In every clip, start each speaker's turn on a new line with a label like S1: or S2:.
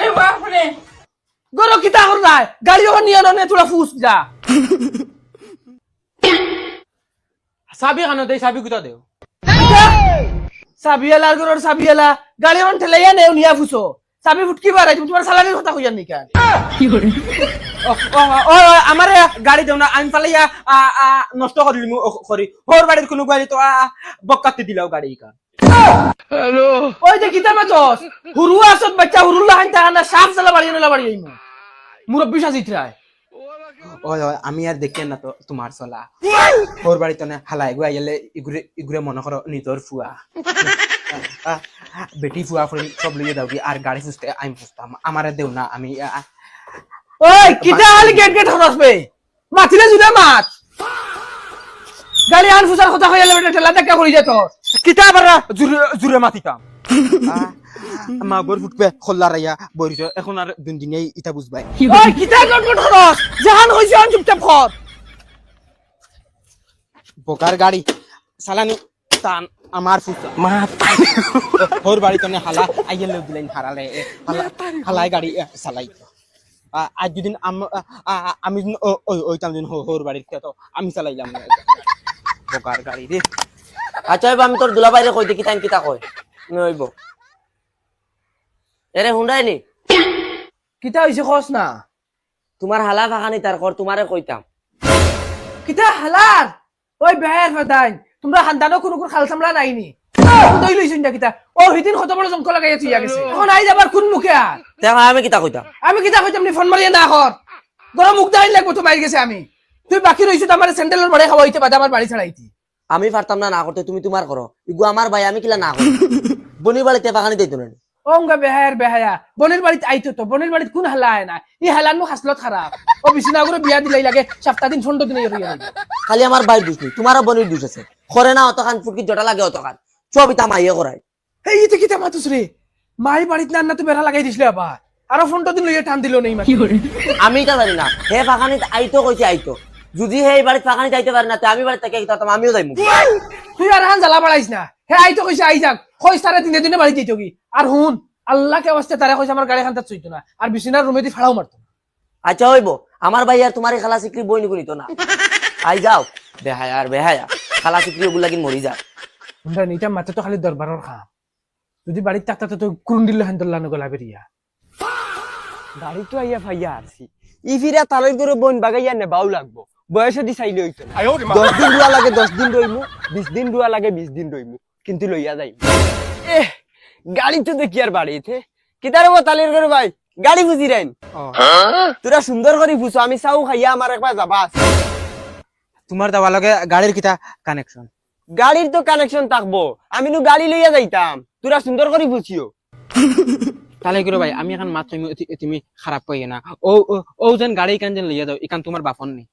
S1: अरे बाप रे
S2: গরো কিতা কর যায় গাড়ি ওখানে নিয়ে নে তোরা ফুস যা
S3: চাবি খানো দেই চাবি কুতা দেও
S2: সাবিয়ালার গরোর সাবিয়ালা গাড়ি ওখানে ঠেলাইয়া নে নিয়া ফুসো সাবি ফুটকি বাড়াই তুমি তোমার সালানের কথা কইয়া নি কেন
S3: আমার গাড়ি দেও না আমি পালাইয়া নষ্ট করি করি হোর বাড়ির কোনো গাড়ি তো বক্কাতে দিলাও গাড়ি কা
S2: ওই যে কিতা মাতস হুরু আসত বাচ্চা হুরুল্লাহ হান তাহানা সাফ সালা বাড়ি না বাড়ি আইমু মুরব্বি সাজিতরায়
S3: ওই আমি আর দেখেন না তো তোমার চলা হোর বাড়ি তো না হালাই গো আইলে ইগুরে ইগুরে মনে করো নিজর ফুয়া বেটি ফুয়া ফুরি সব লইয়ে দাও কি আর গাড়ি ফুসতে আমি ফুসতাম আমারে দেও না আমি
S2: ওই কিতা হালি গেট গেট হরসবে মাতিলে জুদা মাত গাড়ি আন ফুসার কথা কইয়া বেটা ঠেলা দেখা করি যেত
S3: কিতা আবার জুরে জুরে মাতিতাম মা গোর ফুটবে খোল্লা রাইয়া বইরিছ এখন আর দিন দিনেই ইটা বুঝবাই
S2: ওই কিতা গট গট হরস জাহান হইছে আন চুপচাপ খর
S3: বোকার গাড়ি সালানি টান আমার ফুসা মা হোর বাড়ি তো না হালা আইলে দিলেন হারালে হালাই গাড়ি চালাই আজ দিন আমি ওইটাম দিন হোর বাড়ির তো আমি চালাইলাম বোকার গাড়ি রে
S4: আচ্ছা আমি তোর দুলা বাইরে কই দেখি টাইম কিতা কয় নইব এরে হুন্ডাই নি
S2: কিতা হইছে খস না
S4: তোমার হালা ফাখানি তার কর তোমারে কইতাম
S2: কিতা হালার ওই বেয়ার ফাদাই তোমরা খানদানো কোনো খাল সামলা নাইনি দই লইছিন না কিতা ও হিদিন কত বড় জঙ্ক লাগাইয়া থিয়া গেছে এখন আই যাবার কোন মুখে আর
S4: দেখা আমি কিতা কইতাম
S2: আমি কিতা কইতাম নি ফোন মারিয়া না কর গরম মুখ দাইন লাগবো তো মাইর গেছে আমি তুই বাকি রইছিস তো আমার স্যান্ডেলের বাড়ি খাওয়াইতে বাদে আমার বাড়ি ছাড়াইতি
S4: আমি পারতাম না না করতে তুমি তোমার করো ইগু আমার ভাই আমি কিলা না করি বনি বাড়িতে ফাখানি দিত না
S2: ওঙ্গা বেহায়ার বেহায়া বনের বাড়িতে আইতো তো বনের বাড়িতে কোন হালা আয় না ই হালানো হাসলত খারাপ ও বিছনা করে বিয়া দিলাই লাগে সপ্তাহ দিন 15 দিন ইয়া
S4: খালি আমার ভাই দুষ নেই তোমারও বনির দুষ আছে করে না অতখান ফুটকি জটা লাগে অতখান সবই তা মাইয়ে করায়
S2: এই ইতে কিতা মাতুস রে মাই বাড়িতে না তো বেড়া লাগাই দিছলে আবার আর 15 দিন লইয়া টান দিল নেই মা
S4: আমি এটা জানি না হে ফাখানি আইতো কইছে আইতো যদি হে এই বাড়িতে ফাখানি যাইতে পারে না তো আমি বাড়িতে থেকে আমিও যাইমু
S2: তুই আর হান জ্বালা বাড়াইছ না হে আইতো কইছে আই যাক কই সারা দিনে দিনে বাড়ি যাইতো কি আর হুন আল্লাহ কে অবস্থা তারা কইছে আমার গাড়ি খান্তা চইতো না আর বিছনার রুমে দি ফাড়াও মারতো
S4: আচ্ছা হইব আমার ভাই আর তোমার খালা সিকরি বই নিকো নিতো না আই যাও বেহায়া আর বেহায়া খালা সিকরি ওগুলা কি মরি যা
S2: তোমরা নিটা মাতে তো খালি দরবারের খাম যদি বাড়িতে থাকতা তো কুরুন দিল হান্দল্লা নগলা বেরিয়া
S5: গাড়ি তো আইয়া ভাইয়া আসছি ই ফিরা তালের করে বোন বাগাইয়া নে বাউ লাগবো বয়সে দি চাইলে হইতো না 10 দিন রুয়া লাগে 10 দিন রইমু 20 দিন রুয়া লাগে 20 দিন রইমু কিন্তু লইয়া যাইমু গাড়ি তো দেখি আর বাড়িতে কিতারে ও তালের করে ভাই গাড়ি বুঝি রাইন তোরা সুন্দর করে বুঝো আমি চাও খাইয়া আমার একবার যাবা আছে
S3: তোমার দাবা লগে গাড়ির কিতা কানেকশন
S5: গাড়ির তো কানেকশন থাকবো আমি নু গাড়ি লইয়া যাইতাম তোরা সুন্দর করে বুঝিও
S3: তাহলে করে ভাই আমি এখন মাত্র তুমি খারাপ কইয়ে না ও ও যেন গাড়ি কান যেন লইয়া দাও ইকান তোমার বাপন নেই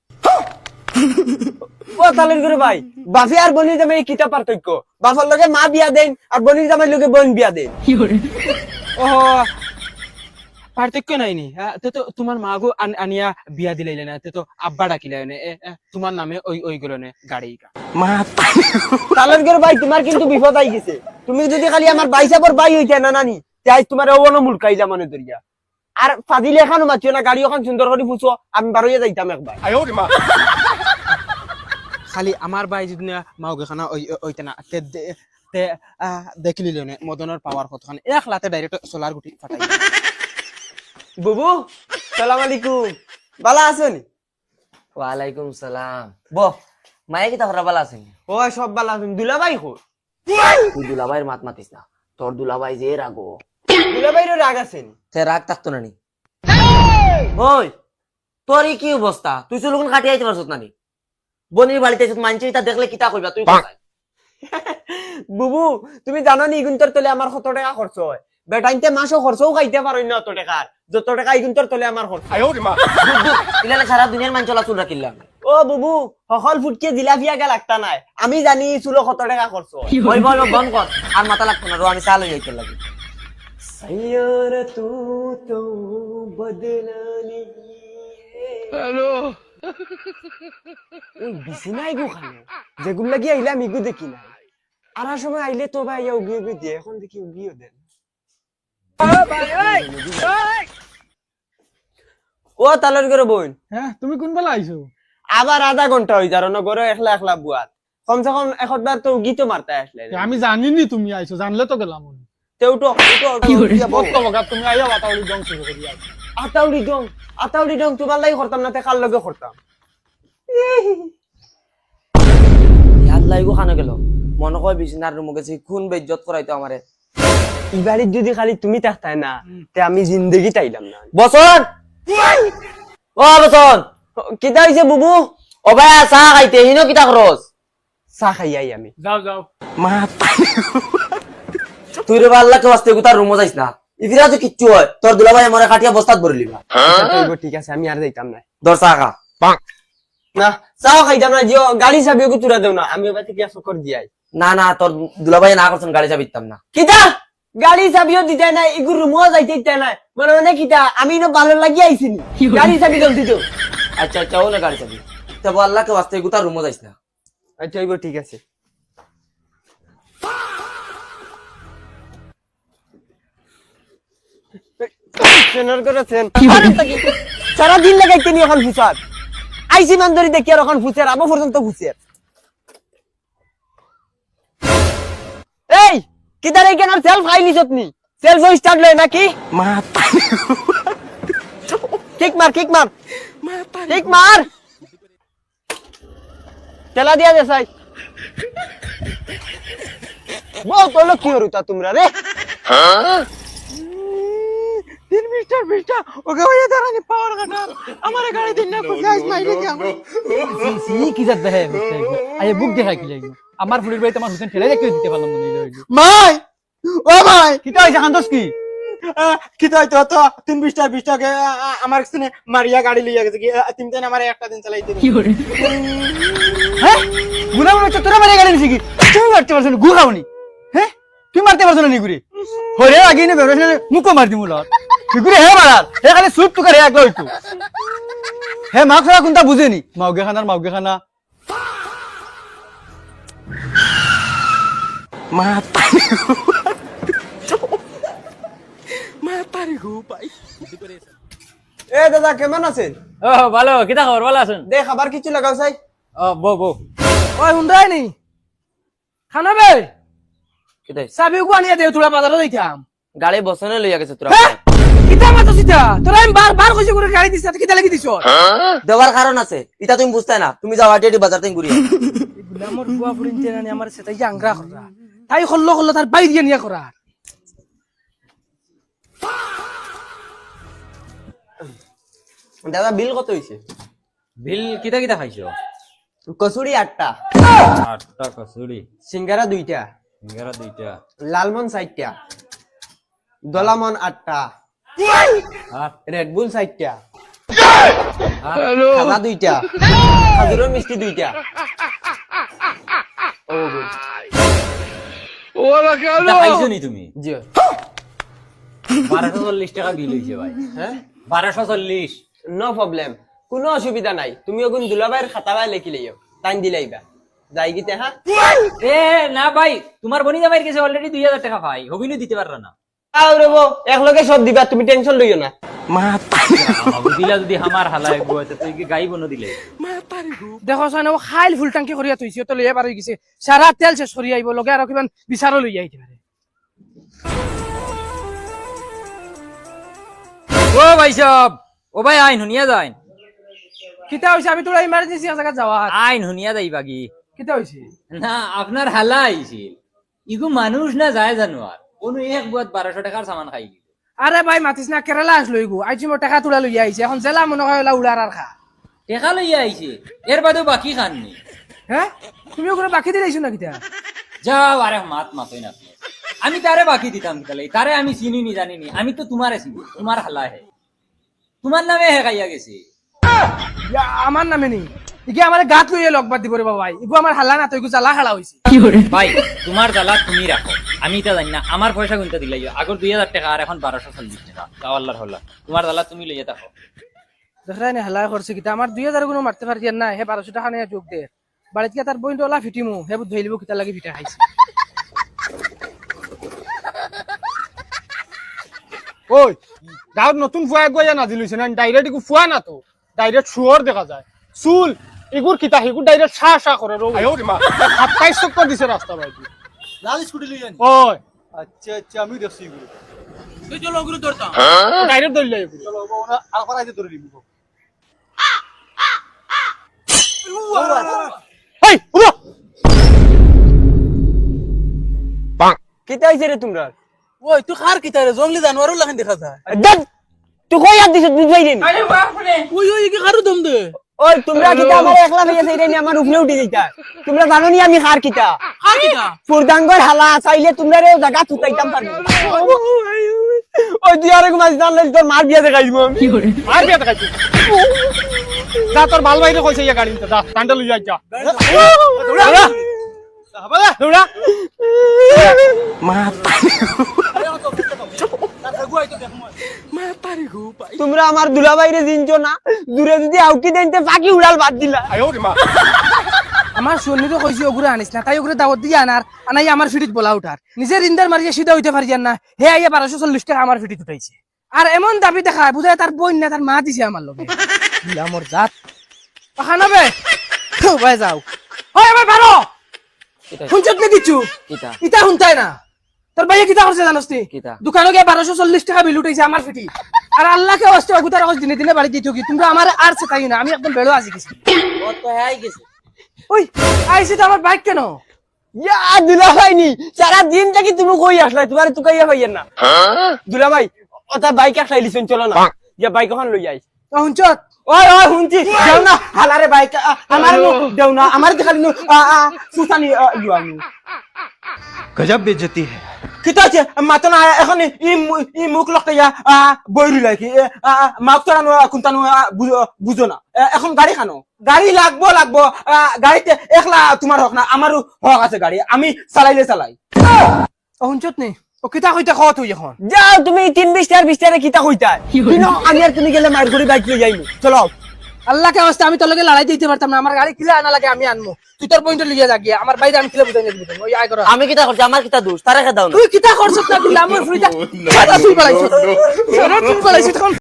S5: ও তালের করে ভাই বাফি আর বনির জামাই কিতা পার্থক্য বাফার লগে মা বিয়া দেন আর বনির জামাই লগে বোন বিয়া দেন
S3: ও পার্থক্য নাই নি তো তোমার মা গো আনিয়া বিয়া দিলাইলে না তো আব্বা ডাকিলে না তোমার নামে ওই ওই গুলো নে গাড়ি মা
S5: তালের করে ভাই তোমার কিন্তু বিপদ আই গেছে তুমি যদি খালি আমার বাইসাপর বাই হইতে না নানি তাই তোমার ওনো মুলকাইলা মনে দরিয়া আর ফাজিলে এখানো মাতিও না গাড়ি ওখান সুন্দর করে ফুসো আমি বারইয়া যাইতাম একবার
S3: খালি আমার ভাই যদি মাউকে খানা ওইতে না তে দেখলি নে মদনের পাওয়ার কতখান এক লাতে ডাইরেক্ট সোলার গুটি ফাটাই
S5: বুবু সালাম আলাইকুম বালা আছেন
S4: ওয়ালাইকুম সালাম বহ মায়ে কিতা হরা বালা আছে
S5: ও সব বালা আছেন দুলাভাই কো
S4: তুই দুলাভাইয়ের মাত মাতিস না তোর দুলাভাই যে রাগো
S5: দুলাভাইরও রাগ আছেন
S4: সে রাগ থাকতো না নি ওই তোর কি অবস্থা তুই চুলগুন কাটি আইতে পারছত না নি বনির বাড়িতে এসে মানছি তা দেখলে কিতা কইবা তুই
S5: বুবু তুমি জানো নি ইগুন্তর তলে আমার কত টাকা খরচ হয় বেটাইতে মাসও খরচও খাইতে পারো না অত টাকার যত টাকা ইগুন্তর তলে আমার খরচ
S4: ইলালে সারা দুনিয়ার মান চলা চুল রাখিলাম
S5: ও বুবু সকল ফুটকে জিলাপিয়া গেল লাগতা নাই আমি জানি চুলো কত টাকা খরচ
S4: ওই বল বন্ধ কর আর মাথা লাগতো না রো আমি চাল হয়ে যাইতে লাগে
S5: सैयार तू तो बदला नहीं हेलो ওই বিছনাই গো খানে যেগুলো লাগি আইলাম ইগু দেখি নাই আর সময় আইলে তো ভাই উগি উগি দিয়ে এখন দেখি উগিও দেন ও ভাই ওই ও তালর করে বোন
S2: হ্যাঁ তুমি কোন বেলা আইছো
S5: আবার আধা ঘন্টা হয়ে যার না গরো একলা একলা বুয়াত কমসে কম একবার তো গীত মারতে আসলে
S2: আমি জানিনি তুমি আইছো জানলে তো গেলাম
S5: তেউটো
S2: তুমি আইয়া বাতাউলি জং শুরু করি
S5: আতাউরি ডং তোমার লাগি করতাম না তে কার লগে করতাম
S4: ইয়াদ লাইগো খানা গেল মনে কয় বিছনার রুমে গেছি খুন বেজ্জত করাইতো আমারে
S5: ইবারিত যদি খালি তুমি থাকতাই না তে আমি জিন্দগি তাইলাম না
S4: বসন ও বসন
S5: কিতা হইছে বুবু
S4: ও ভাই চা খাইতে হিনো কিতা খরচ
S5: চা খাই আই আমি
S2: যাও যাও
S4: তুই রে আল্লাহ কে ওয়াস্তে গুতার রুমে যাইস না ইফিরা তো কিচ্ছু হয় তোর দুলাভাই আমারে খাটিয়া বস্তাত ভরে লিবা
S5: ঠিক আছে আমি আর যাইতাম না
S4: দর চা খা
S5: না চাও খাইতাম না জিও গাড়ি চাবিও তুরা দেও না আমি এবার থেকে চক্কর দিয়াই
S4: না না তোর দুলাভাই না করছেন গাড়ি চাবিতাম না
S5: কিতা গাড়ি চাবিও দিতে নাই ইগুর রুমও যাইতে দিতে নাই মনে মানে কিতা আমি না ভালো লাগি আইছিনি গাড়ি চাবি জলদি দেও
S4: আচ্ছা আচ্ছা ও না গাড়ি চাবি তবে আল্লাহ কে ওয়াস্তে গুতার রুমে যাইস না
S5: আচ্ছা এবার ঠিক আছে চেনার করেছেন সারাদিন লাগাইতে নি এখন ফুসার আইসি মান্দরি দেখি আর এখন ফুসের আবো পর্যন্ত ফুসের এই কিদার এইখানে সেলফ খাইলি সতনি সেলফ স্টার্ট লয় নাকি কিক মার কিক তেলা দিয়া দে সাই বল তোলো কি হরুতা তোমরা রে
S2: তিন মিস্টার ওকে ভাইয়া দাঁড়ানি পাওয়ার কাটা আমার গাড়ি দিন না গাইস মাইরে কি আমার
S1: সি কি জাত দেহে আয়ে বুক দেখা কি লাগি আমার ফুলের বাড়িতে আমার হুসেন ঠেলে রেখে দিতে পারলাম না নিলে
S2: মাই ও ভাই
S1: কিটা হইছে খান্দস কি
S3: কি তো তো 20 টাকা আমার কাছে মারিয়া গাড়ি লইয়া গেছে কি তুমি তো আমার একটা দিন চালাইতে
S1: কি করে হ্যাঁ গুনা মনে হচ্ছে তোরা মারে গাড়ি নিছি কি তুমি মারতে পারছ না গু খাওনি হ্যাঁ তুই মারতে পারছ না নিগুরি হরে আগে নে বেরোছ না মুকো মার দিমু লট নিগুরি হে মারার হে খালি সুপ টু করে একলা হইতো হে মা খরা কোনটা বুঝেনি মাউগে খানা
S5: এ দাদা কেমন আছেন
S1: ও ভালো কিটা খবর ভালো আছেন
S5: দে খাবার কিছু লাগাও চাই
S1: ও বো
S2: ওই হুন্ডাই নি খানা বে
S4: কিতাই
S2: চাবি কো আনিয়া দে তোরা বাজারে যাইতাম
S4: গাড়ি বসনে লইয়া গেছে তোরা
S2: হ্যাঁ কিতা মাতো সিতা তোরা আমি বার কইছি করে গাড়ি দিছ কিতা লাগি দিছ
S4: দেওয়ার কারণ আছে এটা তুমি বুঝতে না তুমি যাও আটি বাজার থেকে ঘুরিয়ে
S2: আমার বুয়া ফুরিন তেনানি আমার সেটাই আংরা করা তাই খল্লো তার বাই দিয়ে নিয়া করা
S5: দাদা বিল কত হইছে
S1: বিল কিটা কিটা খাইছো
S5: কচুরি 8টা
S1: 8টা কচুরি
S5: সিঙ্গারা 2টা
S1: সিঙ্গারা 2টা
S5: লালমন 4টা দলামন 8টা
S1: আর
S5: রেড বুল 4টা
S1: হ্যালো
S5: খাজা 2টা খাজুরের মিষ্টি 2টা
S1: কিটা খাইছো নি তুমি
S5: জি
S1: 1240 টাকা বিল হইছে ভাই
S5: হ্যাঁ
S1: 1240
S5: নো প্রবলেম কোনো অসুবিধা নাই তুমি ওগুন দুলাভাইয়ের খাতাবায় লিখি লইও টাইম দিলাইবা যাই গিতে হ্যাঁ
S1: এ না ভাই তোমার বনি জামাইয়ের কাছে অলরেডি 2000 টাকা পাই হবিনু দিতে পারলা না
S5: আও রে বো একলগে সব দিবা তুমি টেনশন লইও না
S1: বাবু দিলা যদি আমার হালায় গুয়াতে তুই কি গাই বনো দিলে
S2: দেখো সানো খাইল ফুল টাঙ্কি করিয়া থইছি তো লইয়া পারি গেছে সারা তেল শেষ করি আইব লগে আর কিমান বিচারও লইয়া আইতে পারে
S1: ও ভাই সব ও ভাই আইন হুনিয়া যাই
S2: কিতা হইছে আমি তোরা ইমার্জেন্সি জায়গা যাওয়া
S1: আইন হুনিয়া যাই বাগি
S2: কিতা হইছে
S1: না আপনার হালা আইছিল ইগু মানুষ না যায় জানোয়ার কোনো এক বুয়াত 1200 টাকার সামান খাই গেল
S2: আরে ভাই মাতিস না কেরালা আসলো ইগু আইছি মোর টাকা তোলা লইয়া আইছে এখন জেলা মনে হয় ওলা উড়ার আর খা
S1: টাকা লইয়া আইছে এর বাদেও বাকি খাননি
S2: হ্যাঁ তুমি ওগুলো বাকি দিলাইছো না কিতা
S1: যাও আরে মাতই না আপনি। আমি তারে বাকি দিতাম তাহলে তারে আমি চিনি নি জানি নি আমি তো তোমারে চিনি তোমার হালা হে তোমার নামে হে খাইয়া গেছে
S2: আমার নামে নেই ইগে আমার গাত লইয়া লগবাদ দিব রে বাবা ইগু আমার হাল্লা না তো ইগু জ্বালা খাড়া হইছে
S1: ভাই তোমার জ্বালা তুমি রাখো আমি এটা জানি না আমার পয়সা গুনতে দিলাই আগর 2000 টাকা আর এখন 1240 টাকা তাও আল্লাহর হল্লা তোমার জ্বালা তুমি লইয়া থাকো
S2: দেখরা নে হালা করছে কিতা আমার 2000 গুণ মারতে পারতি না হে 1200 টাকা নিয়ে যোগ দে বাড়িতে গিয়া তার বইন ওলা ফিটিমু হে বুধ ধইলিব কিতা লাগি ফিটা খাইছে
S5: ওই
S3: গাঁৱত নতুন ফুৱা গৈ নাজি লৈছে না ডাইরেক্ট একো ফুৱা না তো ডাইরেক্ট শুয়র দেখা যায় চুল এগুর কিতা সেগুর ডাইরেক্ট শাহ শাহ করে রো 27 চক্কর দিছে রাস্তা বাইদি
S1: লাল স্কুটি লই আনি
S3: ওই
S1: আচ্ছা আচ্ছা আমি দেখছি এগুলো
S2: তুই চলো ওগুলো ধরতাম
S3: ডাইরেক্ট ধরলে এগুলো
S1: চলো ওরা আবার আইতে ধরে দিব
S3: হেই উড়ো
S5: কিতা হইছে রে তোমরা
S2: ওই তুই খার কিতা রে জঙ্গলি জানোয়ারও লাগান দেখা যায়
S5: দেখ তুই কই আর দিছ বুঝাই দিন
S2: ওই ওই কি খারু দম দে
S5: ওই তোমরা কিতা আমার একলা ভাইয়া চাইরে নি আমার উপরে উঠে যাইতা তোমরা জানো নি আমি খার কিতা
S2: খার কিতা
S5: ফুরদাঙ্গর হালা চাইলে তোমরা রে জায়গা তুতাইতাম পারবো ওই তুই আরেক মাছ জানলে তোর মার বিয়া দেখাইব আমি
S3: আর বিয়া দেখাইছি যা তোর ভাল ভাইরে কইছে ইয়া গাড়ি যা টান্ডা লই যা দৌড়া দৌড়া
S5: তোমরা আমার দুলা বাইরে জিনছো না দূরে যদি আউকি দেনতে পাখি উড়াল বাদ দিলা
S2: আমার সোনিরও কইছি ওগুলো আনিস না তাই ওগুলো দাওয়াত দিয়ে আনাই আমার ফিটিত বলা উঠার নিজের ইন্দার মারিয়ে সিধা হইতে পারিয়ান না হে আইয়া 1240 টাকা আমার ফিটিত উঠাইছে আর এমন দাবি দেখায় বুঝায় তার বোন না তার মা দিছে আমার লগে আমার জাত পাখানাবে ভাই যাও হয় এবার বারো শুনছত নে দিচ্ছু
S4: কিতা
S2: ইটা শুনতাই না তোর ভাইয়া কিতা করছে জানোস তুই
S4: কিতা?
S2: দোকানে গিয়ে 1240 টাকা বিল উঠাইছে আমার ফিটি আর আল্লাহকে অস্তে অগুতার অগস দিনে দিনে বাড়ি দিতে কি তোমরা আমার আর চেতাই না আমি একদম বেড়ো আজি গেছি
S4: ও তো হ্যাঁ গেছে
S2: ওই আইছি তো আমার বাইক কেন
S5: ইয়া দুলা ভাই নি সারা দিন থাকি তুমি কই আসলাই তোমার তো কইয়া ভাইয়ের না দুলা ভাই ওটা বাইক আসলাই লিসন চলো না যে বাইক ওখান লই যাই
S2: শুনছত
S5: ওই ওই শুনছি দেও না হালারে বাইক আমার দেও না আমার দেখালি সুসানি ইউআনি
S1: गजब बेइज्जती है
S5: কিতা আছে মাতো না এখন ই মুখ লক্তাইয়া বইরি লাগি মাক তো না কোনটানো বুঝো না এখন গাড়ি খানো গাড়ি লাগবো গাড়িতে একলা তোমার হক না আমারও হক আছে গাড়ি আমি চালাইলে চালাই
S2: শুনছত নি ও কিতা কইতা কও তুই এখন
S5: যাও তুমি 3-20 টাকার 20 টাকা কিতা কইতা কিন্তু আমি আর তুমি গেলে মার করে বাইক লই যাইনি চলো
S2: আল্লাহকে অবস্থা আমি তোর লগে লড়াই দিতে পারতাম না আমার গাড়ি কিলা আনা লাগে আমি আনমু তুই তোর পয়েন্ট লিয়ে যা গিয়া আমার বাইরে আমি কিলা বুঝাই দিবি ওই আয় কর
S4: আমি কিতা করছি আমার কিতা দোষ তারা খেদাও না
S2: তুই কিতা করছত না দিলা আমার ফ্রিটা তুই বলাইছ তুই বলাইছ